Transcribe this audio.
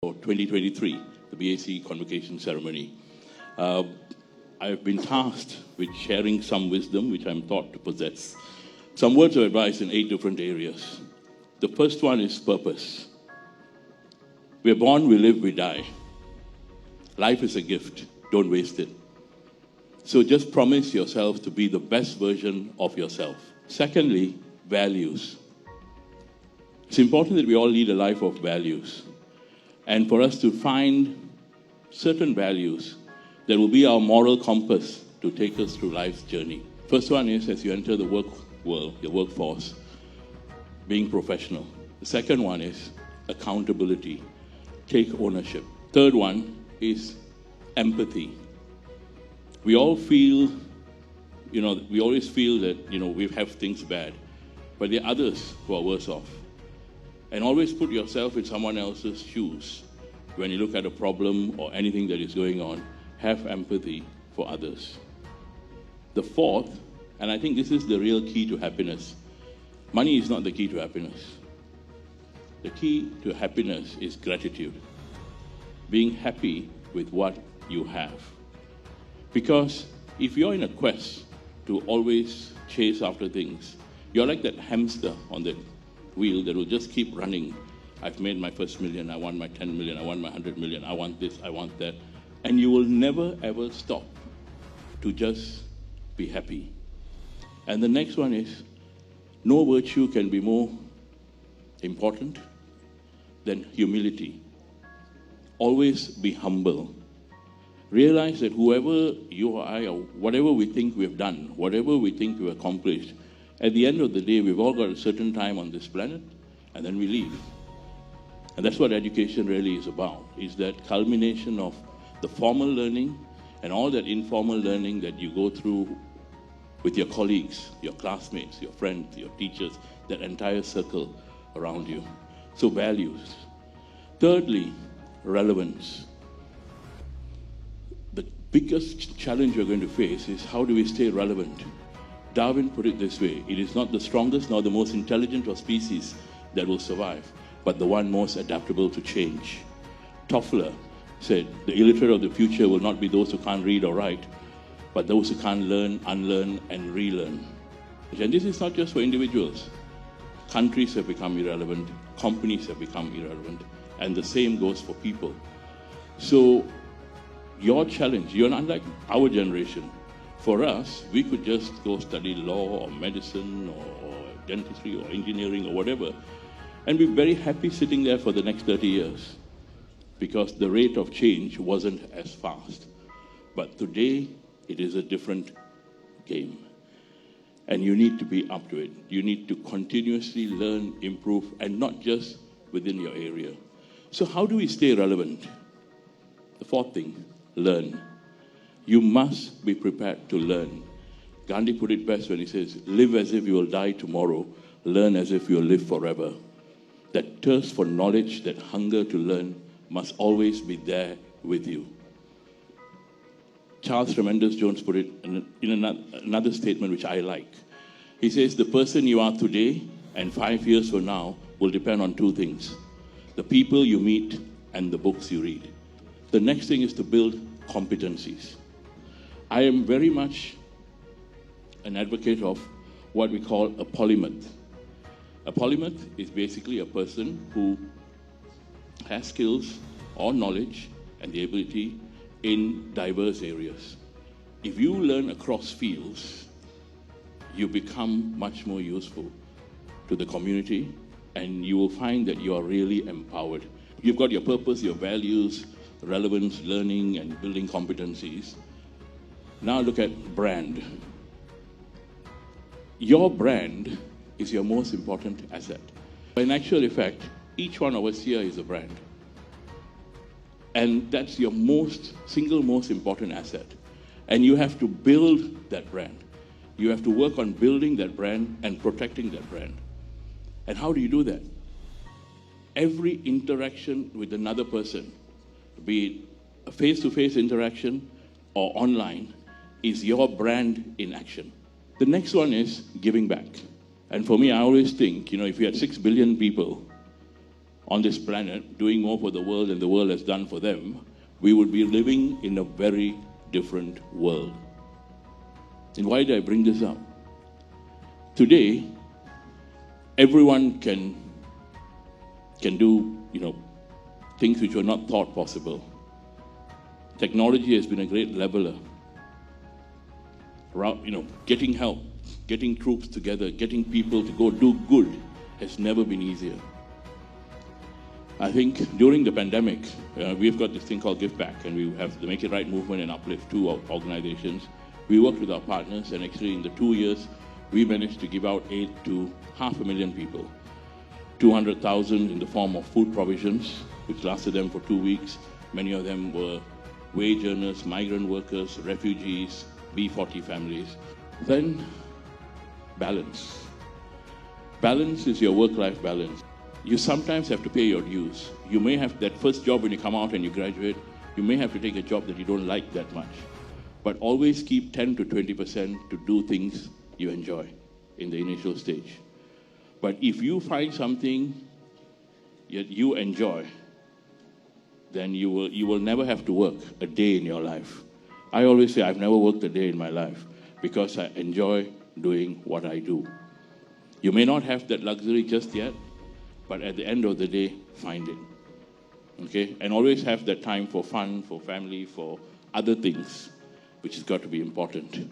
for 2023, the BAC Convocation ceremony. I've been tasked with sharing some wisdom which I'm thought to possess. Some words of advice in 8 different areas. The first one is purpose. We're born, we live, we die. Life is a gift. Don't waste it. So just promise yourself to be the best version of yourself. Secondly, values. It's important that we all lead a life of values. And for us to find certain values that will be our moral compass to take us through life's journey. First one is, as you enter the work world, your workforce, being professional. The second one is accountability. Take ownership. Third one is empathy. We all feel, we always feel that, we have things bad, but there are others who are worse off. And always put yourself in someone else's shoes. When you look at a problem or anything that is going on, have empathy for others. The fourth, and I think this is the real key to happiness. Money is not the key to happiness. The key to happiness is gratitude. Being happy with what you have. Because if you're in a quest to always chase after things, you're like that hamster on the wheel that will just keep running. I've made my first million, I want my 10 million, I want my 100 million, I want this, I want that. And you will never ever stop to just be happy. And the next one is, no virtue can be more important than humility. Always be humble. Realize that whoever you are, or whatever we think we've done, whatever we think we've accomplished, at the end of the day, we've all got a certain time on this planet, and then we leave. And that's what education really is about, is that culmination of the formal learning and all that informal learning that you go through with your colleagues, your classmates, your friends, your teachers, that entire circle around you. So values. Thirdly, relevance. The biggest challenge we're going to face is how do we stay relevant? Darwin put it this way, it is not the strongest nor the most intelligent of species that will survive, but the one most adaptable to change. Toffler said, the illiterate of the future will not be those who can't read or write, but those who can't learn, unlearn, and relearn. And this is not just for individuals. Countries have become irrelevant, companies have become irrelevant, and the same goes for people. So, your challenge, you're not like our generation. For us, we could just go study law or medicine or dentistry or engineering or whatever, and be very happy sitting there for the next 30 years because the rate of change wasn't as fast. But today, it is a different game. And you need to be up to it. You need to continuously learn, improve, and not just within your area. So how do we stay relevant? The fourth thing, learn. You must be prepared to learn. Gandhi put it best when he says, live as if you will die tomorrow, learn as if you will live forever. That thirst for knowledge, that hunger to learn must always be there with you. Charles Tremendous Jones put it in another statement which I like. He says, the person you are today and 5 years from now will depend on 2 things. The people you meet and the books you read. The next thing is to build competencies. I am very much an advocate of what we call a polymath. A polymath is basically a person who has skills or knowledge and the ability in diverse areas. If you learn across fields, you become much more useful to the community and you will find that you are really empowered. You've got your purpose, your values, relevance, learning, and building competencies. Now look at brand. Your brand is your most important asset. In actual effect, each one of us here is a brand. And that's your single most important asset. And you have to build that brand. You have to work on building that brand and protecting that brand. And how do you do that? Every interaction with another person, be it a face-to-face interaction or online, is your brand in action. The next one is giving back. And for me, I always think, if you had 6 billion people on this planet, doing more for the world than the world has done for them, we would be living in a very different world. And why did I bring this up? Today, everyone can do, things which were not thought possible. Technology has been a great leveler. Getting help, getting troops together, getting people to go do good has never been easier. I think during the pandemic, we've got this thing called Give Back, and we have the Make It Right movement and Uplift, two organizations. We worked with our partners, and actually in the 2 years, we managed to give out aid to 500,000 people. 200,000 in the form of food provisions, which lasted them for 2 weeks. Many of them were wage earners, migrant workers, refugees, B40 families. Then, balance. Balance is your work-life balance. You sometimes have to pay your dues. You may have that first job when you come out and you graduate, you may have to take a job that you don't like that much. But always keep 10 to 20% to do things you enjoy in the initial stage. But if you find something that you enjoy, then you will never have to work a day in your life. I always say I've never worked a day in my life because I enjoy doing what I do. You may not have that luxury just yet, but at the end of the day, find it. Okay? And always have that time for fun, for family, for other things, which has got to be important.